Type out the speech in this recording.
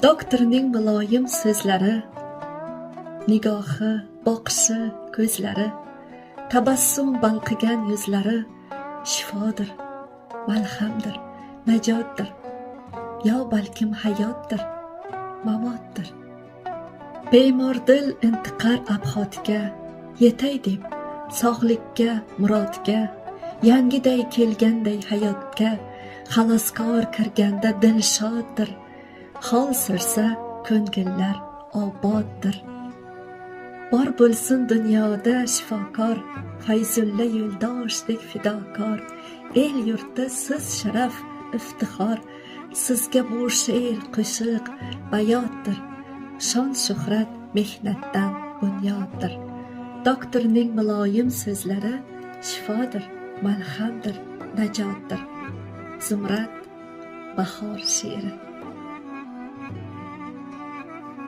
Doktorning muloyim so'zlari, nigohi, boqishi, ko'zlari, tabassum balqigan yuzlari shifodir, malhamdir, najotdir, yo balkim hayotdir, mamotdir. Bemor dil intiqar abxotga, yetay deb sog'likka, murodga, yangiday kelganday hayotga, xaloskor kirganda dil shoddir, hol sursa ko'ngillar oboddir. Bor bo'lsin dunyoda shifokor, Fayzulla yo'ldoshdek fidokor, el yurtda siz sharaf, iftixor, sizga bu she'r qo'shiq bayotdir, shon shuhrat mehnatdan bunyoddir. Doktorning muloyim so'zlari shifodir, malhamdir, najotdir. Zumrad bahor she'ri.